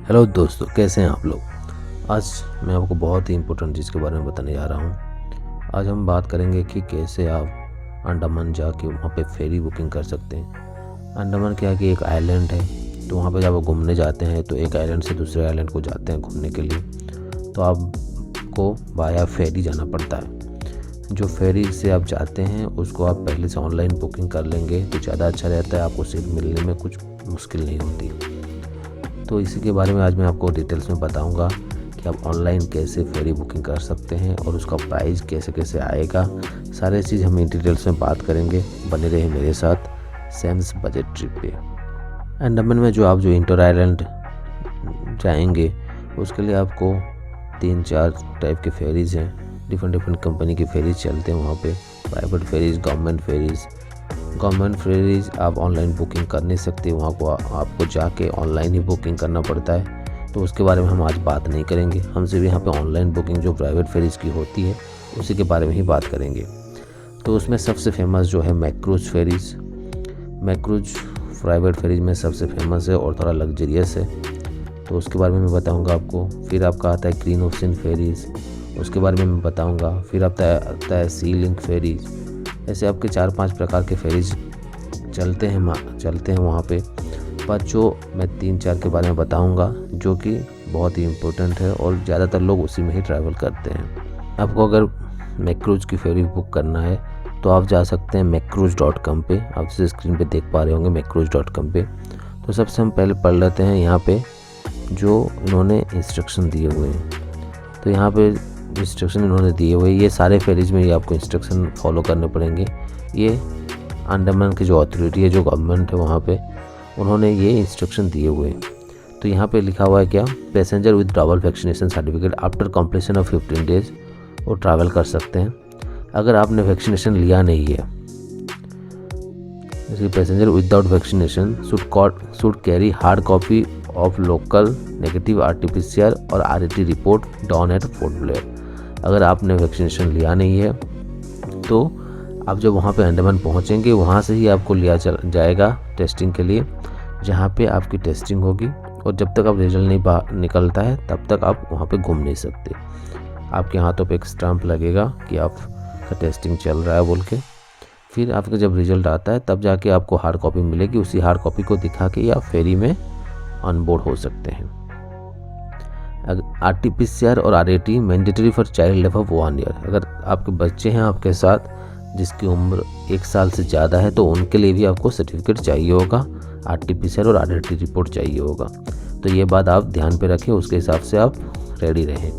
Hello दोस्तों, कैसे हैं आप लोग। आज मैं आपको बहुत ही इम्पोर्टेंट चीज़ के बारे में बताने जा रहा हूँ। आज हम बात करेंगे कि कैसे आप अंडमान जाके वहाँ पे फेरी बुकिंग कर सकते हैं। अंडमान क्या है कि एक आइलैंड है, तो वहाँ पे जब आप घूमने जाते हैं तो एक आइलैंड से दूसरे आइलैंड को जाते हैं घूमने के लिए, तो आपको वाया फेरी जाना पड़ता है। जो फेरी से आप जाते हैं उसको आप पहले से ऑनलाइन बुकिंग कर लेंगे तो ज़्यादा अच्छा रहता है, आपको सीट मिलने में कुछ मुश्किल नहीं होती। तो इसी के बारे में आज मैं आपको डिटेल्स में बताऊंगा कि आप ऑनलाइन कैसे फेरी बुकिंग कर सकते हैं और उसका प्राइस कैसे कैसे आएगा। सारे चीज़ हम इन डिटेल्स में बात करेंगे। बने रहे मेरे साथ सैम्स बजट ट्रिप पे। अंडमान में जो इंटर आइलैंड जाएंगे उसके लिए आपको 3-4 टाइप के फेरीज़ हैं। डिफरेंट कंपनी के फेरीज चलते हैं वहाँ पे, private ferries, government ferries. Government ferries आप ऑनलाइन बुकिंग कर नहीं सकते, वहाँ को आपको जाके ऑनलाइन ही बुकिंग करना पड़ता है, तो उसके बारे में हम आज बात नहीं करेंगे। हम सिर्फ यहाँ पे ऑनलाइन बुकिंग जो प्राइवेट फेरीज की होती है उसी के बारे में ही बात करेंगे। तो उसमें सबसे फेमस जो है मैक्रूज फेरीज। मैक्रूज प्राइवेट फेरीज में सबसे फेमस है और थोड़ा लग्जरियस है, तो उसके बारे में मैं बताऊँगा आपको। फिर आपका आता है ग्रीन ओशन फेरीज़, उसके बारे में मैं बताऊँगा। फिर आता है सी लिंक फेरीज़। ऐसे आपके 4-5 प्रकार के फेरीज चलते हैं वहाँ पे। पर जो मैं 3-4 के बारे में बताऊँगा जो कि बहुत ही इम्पोर्टेंट है और ज़्यादातर लोग उसी में ही ट्रैवल करते हैं। आपको अगर मैक्रूज की फेरी बुक करना है तो आप जा सकते हैं macruz.com पे। आप जैसे स्क्रीन पे देख पा रहे होंगे macruz.com पे। तो सबसे हम पहले पढ़ लेते हैं यहाँ पे जो इन्होंने इंस्ट्रक्शन दिए हुए हैं। तो यहाँ पे इंस्ट्रक्शन इन्होंने दिए हुए, ये सारे फेरीज में ये आपको इंस्ट्रक्शन फॉलो करने पड़ेंगे। ये अंडमान की जो अथॉरिटी है, जो गवर्नमेंट है वहाँ पे, उन्होंने ये इंस्ट्रक्शन दिए हुए हैं। तो यहाँ पे लिखा हुआ है क्या, passenger with double vaccination certificate after completion of 15 days वो ट्रैवल कर सकते हैं। अगर आपने वैक्सीनेशन लिया नहीं है, जैसे passenger without vaccination should carry hard copy of local negative RT-PCR और RAT report done at Port Blair. अगर आपने वैक्सीनेशन लिया नहीं है तो आप जब वहाँ पे अंडमान पहुँचेंगे वहाँ से ही आपको लिया जाएगा टेस्टिंग के लिए, जहाँ पे आपकी टेस्टिंग होगी। और जब तक आप रिजल्ट नहीं निकलता है तब तक आप वहाँ पे घूम नहीं सकते। आपके हाथों पे एक स्टैंप लगेगा कि आपका टेस्टिंग चल रहा है बोल के। फिर आपका जब रिजल्ट आता है तब जाके आपको हार्ड कॉपी मिलेगी। उसी हार्ड कॉपी को दिखा के आप फेरी में ऑन बोर्ड हो सकते हैं। RT-PCR और RAT mandatory for child above 1 year. अगर आपके बच्चे हैं आपके साथ जिसकी उम्र 1 साल से ज़्यादा है तो उनके लिए भी आपको सर्टिफिकेट चाहिए होगा, RT-PCR और RAT रिपोर्ट चाहिए होगा। तो ये बात आप ध्यान पे रखें, उसके हिसाब से आप रेडी रहें।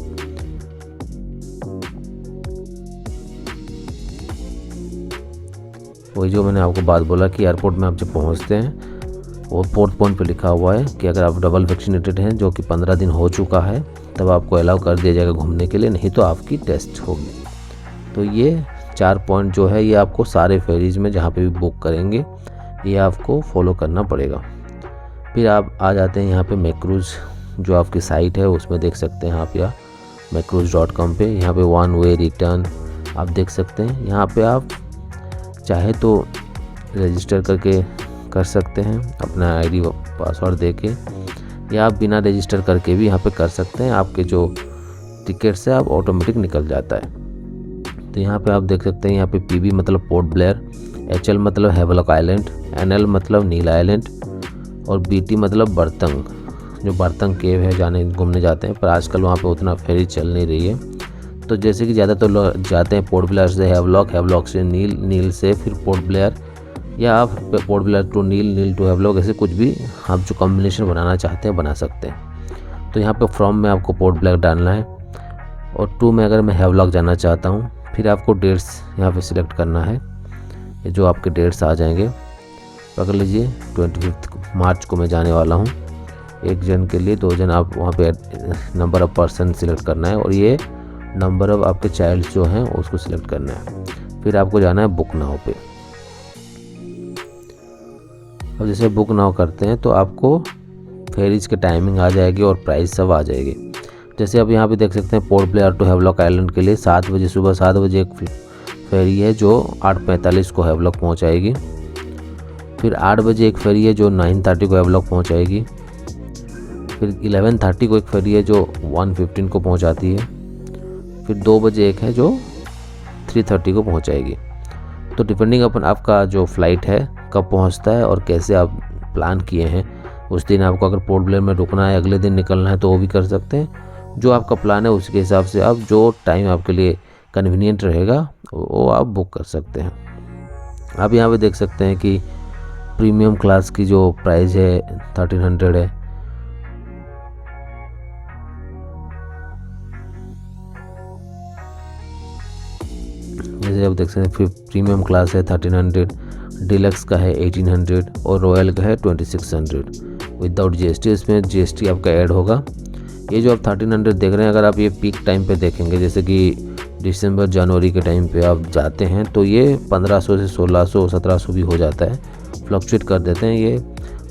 वही जो मैंने आपको बात बोला कि एयरपोर्ट में आप जब पहुँचते हैं वो 4th पॉइंट पे लिखा हुआ है कि अगर आप डबल वैक्सीनेटेड हैं जो कि 15 दिन हो चुका है तब आपको अलाउ कर दिया जाएगा घूमने के लिए, नहीं तो आपकी टेस्ट होगी। तो ये 4 पॉइंट जो है ये आपको सारे फेरीज में जहाँ पे भी बुक करेंगे ये आपको फॉलो करना पड़ेगा। फिर आप आ जाते हैं यहाँ पे मैक्रूज जो आपकी साइट है उसमें देख सकते हैं आप, या macruz.com पे। यहाँ पे 1 वे रिटर्न आप देख सकते हैं। यहाँ पे आप चाहे तो रजिस्टर करके कर सकते हैं अपना ID पासवर्ड देके, या आप बिना रजिस्टर करके भी यहाँ पे कर सकते हैं। आपके जो टिकट से आप ऑटोमेटिक निकल जाता है। तो यहाँ पे आप देख सकते हैं यहाँ पे PB मतलब पोर्ट ब्लेयर, HL मतलब हैवलॉक आइलैंड, NL मतलब नील आइलैंड और BT मतलब बर्तंग, जो बर्तंग केव है जाने घूमने जाते हैं। पर आजकल वहाँ पे उतना फेरी चल नहीं रही है। तो जैसे कि ज़्यादातर लोग जाते हैं पोर्ट ब्लेयर से हैवलॉक से नील से फिर पोर्ट ब्लेयर, या आप पोर्ट ब्लेयर टू नील टू हैवलॉक, ऐसे कुछ भी आप जो कॉम्बिनेशन बनाना चाहते हैं बना सकते हैं। तो यहाँ पे फ्रॉम में आपको पोर्ट ब्लेयर डालना है और टू में अगर मैं हैवलॉक जाना चाहता हूँ। फिर आपको डेट्स यहाँ पे सिलेक्ट करना है, ये जो आपके डेट्स आ जाएंगे। पकड़ लीजिए 25 मार्च को मैं जाने वाला हूँ। 1 जन के लिए 2 जन आप वहाँ पे नंबर ऑफ़ पर्सन सिलेक्ट करना है और ये नंबर ऑफ़ आपके चाइल्ड जो हैं उसको सिलेक्ट करना है। फिर आपको जाना है बुक नाउ पे। अब जैसे बुक नाउ करते हैं तो आपको फेरीज की टाइमिंग आ जाएगी और प्राइस सब आ जाएगी। जैसे आप यहाँ पे देख सकते हैं पोर्ट ब्लेयर टू हैवलॉक आइलैंड के लिए 7 बजे सुबह 7 बजे एक फेरी है जो 8:45 को हैवलॉक पहुँचाएगी। फिर 8 बजे एक फेरी है जो 9:30 को हैवलॉक पहुँचाएगी। फिर 11:30 को एक फेरी है जो 1:15 को पहुंचाती है। फिर 2 बजे एक है जो 3:30 को पहुंचाएगी। तो डिपेंडिंग अपन आपका जो फ़्लाइट है कब पहुंचता है और कैसे आप प्लान किए हैं, उस दिन आपको अगर पोर्ट ब्लेयर में रुकना है, अगले दिन निकलना है तो वो भी कर सकते हैं। जो आपका प्लान है उसके हिसाब से आप जो टाइम आपके लिए कन्वीनियंट रहेगा वो आप बुक कर सकते हैं। आप यहाँ पे देख सकते हैं कि प्रीमियम क्लास की जो प्राइस है 1300 है। जैसे आप देख सकते हैं फिर प्रीमियम क्लास है 1300, डिलक्स का है 1800 और रॉयल का है 2600 विदाउट जीएसटी। इसमें जीएसटी आपका ऐड होगा। ये जो आप 1300 देख रहे हैं, अगर आप ये पीक टाइम पे देखेंगे, जैसे कि दिसंबर जनवरी के टाइम पे आप जाते हैं तो ये 1500 से 1600 1700 भी हो जाता है, फ्लक्चुएट कर देते हैं। ये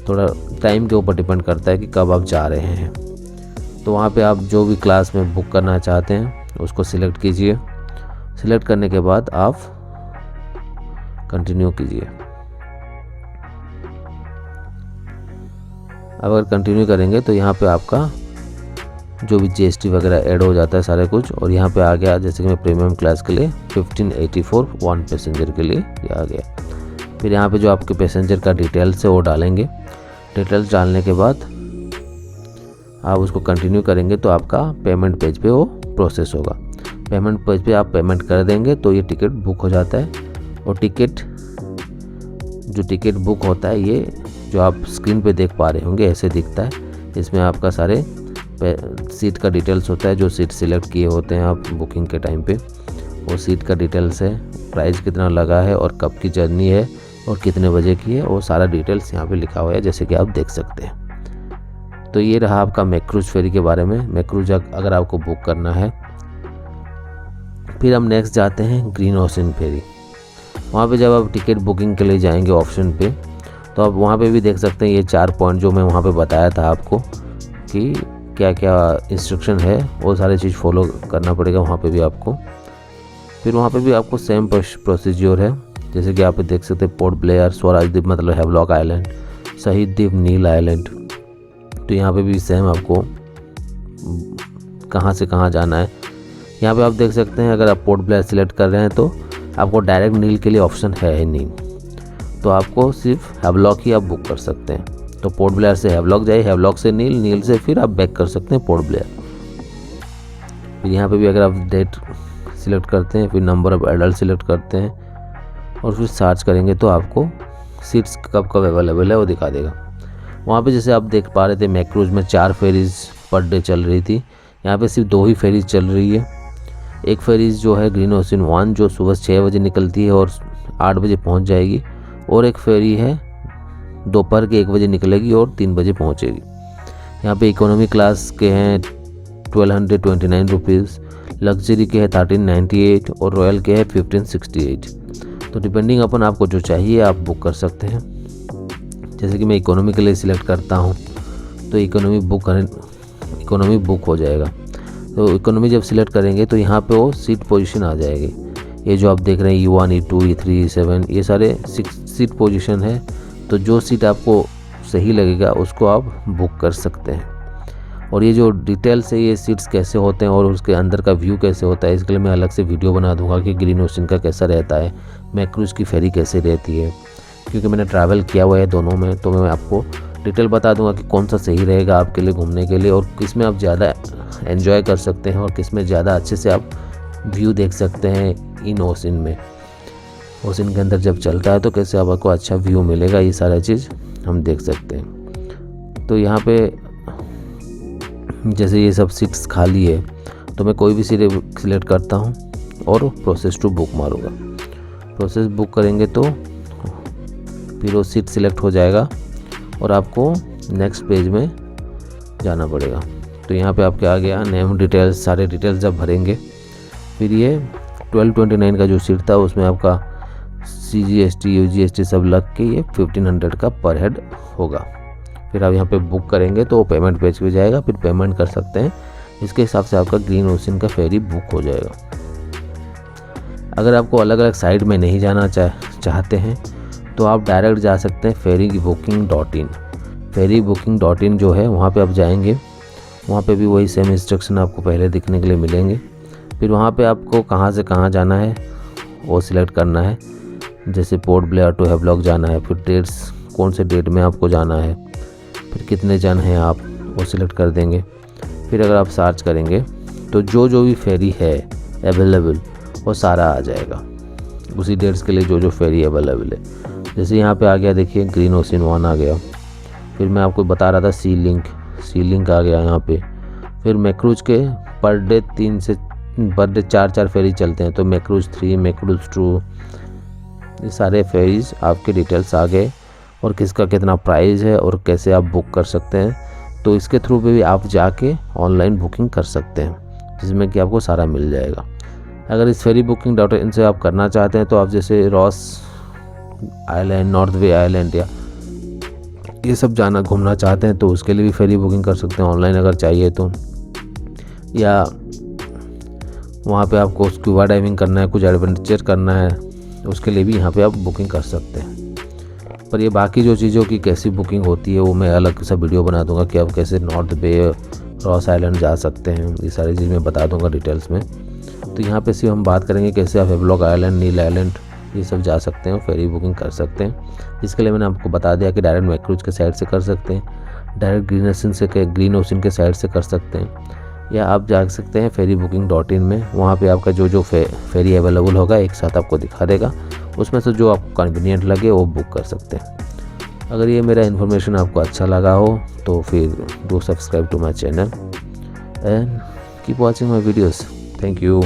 थोड़ा टाइम के ऊपर डिपेंड करता है कि कब आप जा रहे हैं। तो वहाँ पे आप जो भी क्लास में बुक करना चाहते हैं उसको सिलेक्ट कीजिए। सिलेक्ट करने के बाद आप कंटिन्यू कीजिए। अगर कंटिन्यू करेंगे तो यहाँ पे आपका जो भी जीएसटी वगैरह ऐड हो जाता है सारे कुछ, और यहाँ पे आ गया जैसे कि मैं प्रीमियम क्लास के लिए 1584 1 पैसेंजर के लिए ये आ गया। फिर यहाँ पे जो आपके पैसेंजर का डिटेल्स है वो डालेंगे। डिटेल्स डालने के बाद आप उसको कंटिन्यू करेंगे तो आपका पेमेंट पेज पे वो प्रोसेस होगा। पेमेंट पेज पे आप पेमेंट कर देंगे तो ये टिकट बुक हो जाता है। और जो टिकट बुक होता है ये जो आप स्क्रीन पे देख पा रहे होंगे ऐसे दिखता है। इसमें आपका सारे सीट का डिटेल्स होता है, जो सीट सिलेक्ट किए होते हैं आप बुकिंग के टाइम पे, वो सीट का डिटेल्स है, प्राइस कितना लगा है और कब की जर्नी है और कितने बजे की है, वो सारा डिटेल्स यहाँ पे लिखा हुआ है जैसे कि आप देख सकते हैं। तो ये रहा आपका मैक्रूज फेरी के बारे में। मैक्रूज अगर आपको बुक करना है। फिर हम नेक्स्ट जाते हैं ग्रीन ओशन फेरी। वहाँ पे जब आप टिकट बुकिंग के लिए जाएंगे ऑप्शन पे, तो आप वहाँ पे भी देख सकते हैं ये 4 पॉइंट जो मैं वहाँ पे बताया था आपको कि क्या क्या इंस्ट्रक्शन है, वो सारी चीज़ फॉलो करना पड़ेगा वहाँ पे भी आपको। फिर वहाँ पे भी आपको सेम प्रोसीजर है, जैसे कि आप देख सकते हैं पोर्ट ब्लेयर, स्वराज द्वीप मतलब हैवलॉक आइलैंड, शहीद द्वीप, नील आइलैंड। तो यहाँ पे भी सेम आपको कहाँ से कहाँ जाना है। यहाँ पे आप देख सकते हैं अगर आप पोर्ट ब्लेयर सिलेक्ट कर रहे हैं तो आपको डायरेक्ट नील के लिए ऑप्शन है ही नहीं, तो आपको सिर्फ हैवलॉक ही आप बुक कर सकते हैं। तो पोर्ट ब्लेयर से हैवलॉक जाइए, हैवलॉक से नील, नील से फिर आप बैक कर सकते हैं पोर्ट ब्लेयर। फिर यहाँ पे भी अगर आप डेट सिलेक्ट करते हैं, फिर नंबर ऑफ एडल्ट सिलेक्ट करते हैं और फिर सर्च करेंगे तो आपको सीट्स कब कब अवेलेबल है वो दिखा देगा। वहाँ पे जैसे आप देख पा रहे थे मैक्रूज में 4 फेरीज पर डे चल रही थी, यहाँ पे सिर्फ 2 ही फेरीज चल रही है। एक फेरीज जो है ग्रीन ओशन 1 जो सुबह 6 बजे निकलती है और 8 बजे पहुँच जाएगी, और एक फेरी है दोपहर के 1 बजे निकलेगी और 3 बजे पहुँचेगी। यहाँ पे इकोनॉमी क्लास के हैं 1229 रुपीज़, लग्जरी के हैं 1398 और रॉयल के हैं 1568। तो डिपेंडिंग अपन आपको जो चाहिए आप बुक कर सकते हैं। जैसे कि मैं इकोनॉमी के लिए सिलेक्ट करता हूँ तो इकोनॉमी बुक हो जाएगा। तो इकोनॉमी जब सिलेक्ट करेंगे तो यहाँ पे वो सीट पोजीशन आ जाएगी। ये जो आप देख रहे हैं E1, E2, E3, E7 ये सारे 6 सीट पोजीशन है। तो जो सीट आपको सही लगेगा उसको आप बुक कर सकते हैं। और ये जो डिटेल्स है ये सीट्स कैसे होते हैं और उसके अंदर का व्यू कैसे होता है, इसके लिए मैं अलग से वीडियो बना दूंगा कि ग्रीन ओशन का कैसा रहता है, मैक्रूज की फेरी कैसे रहती है, क्योंकि मैंने ट्रैवल किया हुआ है दोनों में। तो मैं आपको डिटेल बता दूंगा कि कौन सा सही रहेगा आपके लिए घूमने के लिए और किस में आप ज़्यादा एंजॉय कर सकते हैं और किस में ज़्यादा अच्छे से आप व्यू देख सकते हैं। इन ओशन में, ओशन के अंदर जब चलता है तो कैसे आपको अच्छा व्यू मिलेगा, ये सारा चीज़ हम देख सकते हैं। तो यहाँ पे जैसे ये सब सीट्स खाली है तो मैं कोई भी सीट सिलेक्ट करता हूँ और प्रोसेस टू बुक मारूंगा। प्रोसेस बुक करेंगे तो फिर वो सीट सिलेक्ट हो जाएगा और आपको नेक्स्ट पेज में जाना पड़ेगा। तो यहाँ पे आपके आ गया नेम डिटेल्स, सारे डिटेल्स जब भरेंगे फिर ये 1229 का जो सीट था उसमें आपका CGST UGST सब लग के ये 1500 का पर हेड होगा। फिर आप यहाँ पे बुक करेंगे तो वो पेमेंट पेज पे जाएगा, फिर पेमेंट कर सकते हैं। इसके हिसाब से आपका ग्रीन ओशन का फेरी बुक हो जाएगा। अगर आपको अलग अलग साइट में नहीं जाना चाहते हैं तो आप डायरेक्ट जा सकते हैं ferrybuking.in। ferryBooking.in जो है वहाँ पे आप जाएंगे, वहाँ पे भी वही सेम इंस्ट्रक्शन आपको पहले दिखने के लिए मिलेंगे। फिर वहाँ पे आपको कहाँ से कहाँ जाना है वो सिलेक्ट करना है। जैसे पोर्ट ब्लेयर टू हैवलॉक जाना है, फिर डेट्स कौन से डेट में आपको जाना है, फिर कितने जन हैं आप वो सिलेक्ट कर देंगे। फिर अगर आप सर्च करेंगे तो जो भी फेरी है अवेलेबल वो सारा आ जाएगा, उसी डेट्स के लिए जो फेरी अवेलेबल है। जैसे यहाँ पे आ गया, देखिए ग्रीन ओशियन 1 आ गया। फिर मैं आपको बता रहा था सी लिंक आ गया यहाँ पे। फिर मैक्रूज के पर डे 4 फेरी चलते हैं, तो मैक्रूज 3, मैक्रूज 2, ये सारे फेरीज आपके डिटेल्स आ गए और किसका कितना प्राइस है और कैसे आप बुक कर सकते हैं। तो इसके थ्रू पे भी आप जाके ऑनलाइन बुकिंग कर सकते हैं, जिसमें कि आपको सारा मिल जाएगा। अगर इस ferryBooking.in से आप करना चाहते हैं तो आप जैसे रॉस आइलैंड, नॉर्थ वे आइलैंड या ये सब घूमना चाहते हैं तो उसके लिए भी फेरी बुकिंग कर सकते हैं ऑनलाइन अगर चाहिए तो। या वहाँ पे आपको स्कूबा डाइविंग करना है, कुछ एडवेंचर करना है, उसके लिए भी यहाँ पे आप बुकिंग कर सकते हैं। पर ये बाकी जो चीज़ों की कैसी बुकिंग होती है वो मैं अलग सा वीडियो बना दूंगा कि आप कैसे नॉर्थ बे, रॉस आइलैंड जा सकते हैं, ये सारी चीज़ मैं बता दूंगा डिटेल्स में। तो यहाँ पे सिर्फ हम बात करेंगे कैसे आप हैवलॉक आइलैंड, नील आइलैंड ये सब जा सकते हैं, फेरी बुकिंग कर सकते हैं। इसके लिए मैंने आपको बता दिया कि डायरेक्ट मैक्रूज के साइड से कर सकते हैं, डायरेक्ट ग्रीन ओशियन के साइड से कर सकते हैं, या आप जा सकते हैं ferryBooking.in में। वहाँ पे आपका जो फेरी अवेलेबल होगा एक साथ आपको दिखा देगा, उसमें से जो आपको कन्वीनियंट लगे वो बुक कर सकते हैं। अगर ये मेरा इन्फॉर्मेशन आपको अच्छा लगा हो तो फिर do subscribe to my channel and keep watching my videos. Thank you.